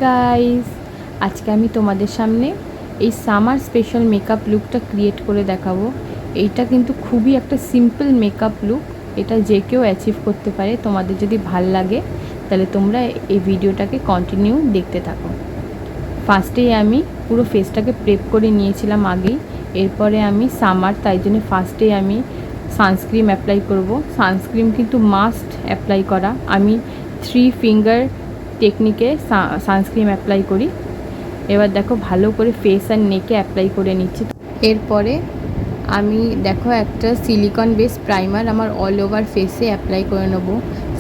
Guys, আজকে আমি তোমাদের সামনে এই সামার স্পেশাল মেকআপ লুকটা ক্রিয়েট করে দেখাবো। এইটা কিন্তু খুবই একটা সিম্পল মেকআপ লুক, এটা যে কেউ অ্যাচিভ করতে পারে। তোমাদের যদি ভাল লাগে তাহলে তোমরা এই ভিডিওটাকে কন্টিনিউ দেখতে থাকো। ফার্স্টেই আমি পুরো ফেসটাকে প্রেপ করে নিয়েছিলাম আগেই। এরপরে আমি সামার, তাই জন্য ফার্স্টেই আমি সানস্ক্রিন অ্যাপ্লাই করব। সানস্ক্রিন কিন্তু মাস্ট অ্যাপ্লাই করা। আমি 3 ফিঙ্গার টেকনিকে সানস্ক্রিন অ্যাপ্লাই করি। এবার দেখো ভালো করে ফেস আর নেকে অ্যাপ্লাই করে নিচ্ছি। এরপরে আমি দেখো একটা সিলিকন বেস প্রাইমার আমার অল ওভার ফেসে অ্যাপ্লাই করে নেব।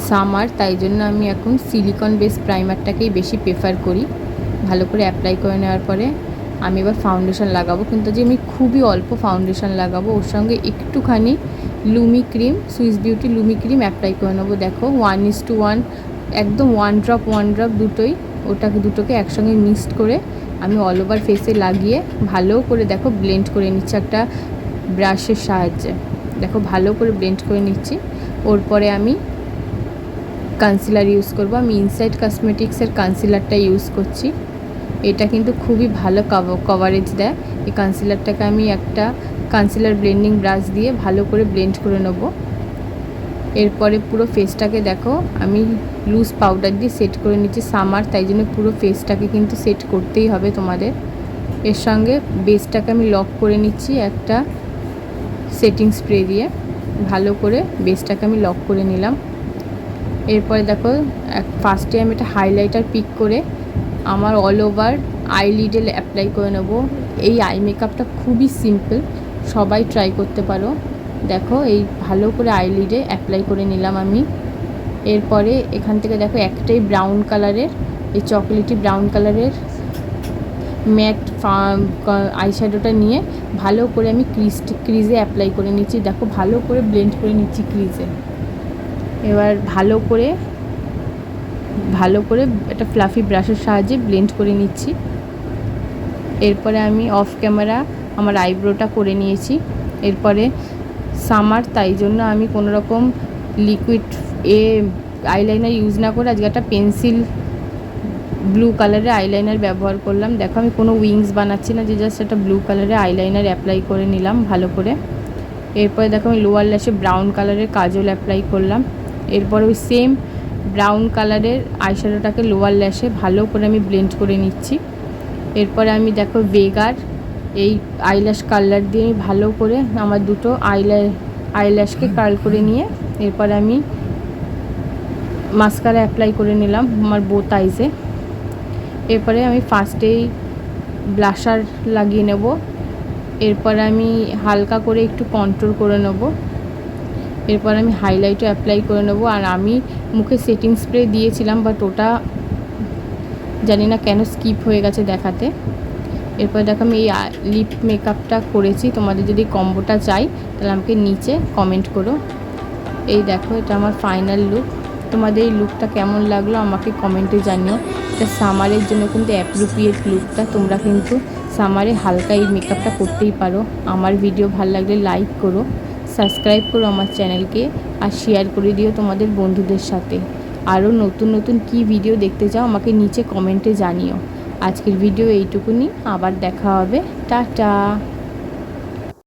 সামার, তাই জন্য আমি এখন সিলিকন বেস প্রাইমারটাকেই বেশি প্রেফার করি। ভালো করে অ্যাপ্লাই করে নেওয়ার পরে আমি এবার ফাউন্ডেশন লাগাবো, কিন্তু যে আমি খুবই অল্প ফাউন্ডেশন লাগাবো, ওর সঙ্গে একটুখানি Lumi cream, Swiss Beauty Lumi cream apply করে নেবো। দেখো 1:1, একদম 1 ড্রপ দুটোই, ওটাকে দুটোকে একসঙ্গে মিক্সড করে আমি অল ওভার ফেসে লাগিয়ে ভালো করে দেখো ব্লেন্ড করে নিচ্ছি একটা ব্রাশের সাহায্যে। দেখো ভালো করে ব্লেন্ড করে নিচ্ছি। ওর পরে আমি কনসিলার ইউজ করব। আমি ইনসাইড কসমেটিক্সের কনসিলারটা ইউজ করছি। এটা কিন্তু খুবই ভালো কভারেজ দেয়। এই কনসিলারটাকে আমি একটা কনসিলার ব্লেন্ডিং ব্রাশ দিয়ে ভালো করে ব্লেন্ড করে নেব। এরপরে পুরো ফেসটাকে দেখো আমি লুজ পাউডার দিয়ে সেট করে নিচ্ছি। সামার, তাই জন্য পুরো ফেসটাকে কিন্তু সেট করতেই হবে তোমাদের। এর সঙ্গে বেসটাকে আমি লক করে নিচ্ছি একটা সেটিং স্প্রে দিয়ে। ভালো করে বেসটাকে আমি লক করে নিলাম। এরপরে দেখো ফার্স্টে আমি একটা হাইলাইটার পিক করে আমার অল ওভার আইলিডে অ্যাপ্লাই করে নেব। এই আই মেকআপটা খুবই সিম্পল, সবাই ট্রাই করতে পারো। দেখো এই ভালো করে আইলিডে অ্যাপ্লাই করে নিলাম আমি। এরপরে এখান থেকে দেখো একটাই ব্রাউন কালারের, এই চকলেটি ব্রাউন কালারের ম্যাট আইশ্যাডোটা নিয়ে ভালো করে আমি ক্রিজে অ্যাপ্লাই করে নিচ্ছি। দেখো ভালো করে ব্লেন্ড করে নিচ্ছি ক্রিজে। এবার ভালো করে একটা ফ্লাফি ব্রাশের সাহায্যে ব্লেন্ড করে নিচ্ছি। এরপরে আমি অফ ক্যামেরা আমার আইব্রোটা করে নিয়েছি। এরপরে সামার, তাই জন্য আমি কোনো রকম লিকুইড আইলাইনার ইউজ না করে আজকে একটা পেন্সিল ব্লু কালারের আইলাইনার ব্যবহার করলাম। দেখো আমি কোনো উইংস বানাচ্ছি না, যে জাস্ট একটা ব্লু কালারের আইলাইনার অ্যাপ্লাই করে নিলাম ভালো করে। এরপরে দেখো আমি লোয়ার ল্যাশে ব্রাউন কালারের কাজল অ্যাপ্লাই করলাম। এরপরে ওই সেম ব্রাউন কালারের আইশ্যাডোটাকে লোয়ার ল্যাশে ভালো করে আমি ব্লেন্ড করে নিচ্ছি। এরপরে আমি দেখো ভেগার এই আইল্যাশ কালার দিয়ে আমি ভালো করে আমার দুটো আইল্যাশকে কার্ল করে নিয়ে এরপরে আমি মাস্কারা অ্যাপ্লাই করে নিলাম আমার বোথ আইসে। এরপরে আমি ফার্স্টেই ব্লাশার লাগিয়ে নেব। এরপরে আমি হালকা করে একটু কন্ট্রোল করে নেব। এরপর আমি হাইলাইটও অ্যাপ্লাই করে নেব। আর আমি মুখে সেটিং স্প্রে দিয়েছিলাম, বাট ওটা জানি না কেন স্কিপ হয়ে গেছে দেখাতে। এরপর দেখো আমি এই লিপ মেকআপটা করেছি। তোমাদের যদি কম্বোটা চাই তাহলে আমাকে নিচে কমেন্ট করো। এই দেখো এটা আমার ফাইনাল লুক। তোমাদের এই লুকটা কেমন লাগলো আমাকে কমেন্টে জানিও। এটা সামারের জন্য কিন্তু অ্যাপ্রোপ্রিয়েট লুকটা। তোমরা কিন্তু সামারে হালকা এই মেকআপটা করতেই পারো। আমার ভিডিও ভালো লাগলে লাইক করো, সাবস্ক্রাইব করো আমার চ্যানেলকে, আর শেয়ার করে দিও তোমাদের বন্ধুদের সাথে। আরও নতুন কী ভিডিও দেখতে চাও আমাকে নিচে কমেন্টে জানিও। আজকের ভিডিও এইটুকুনি, আবার দেখা হবে। টাটা।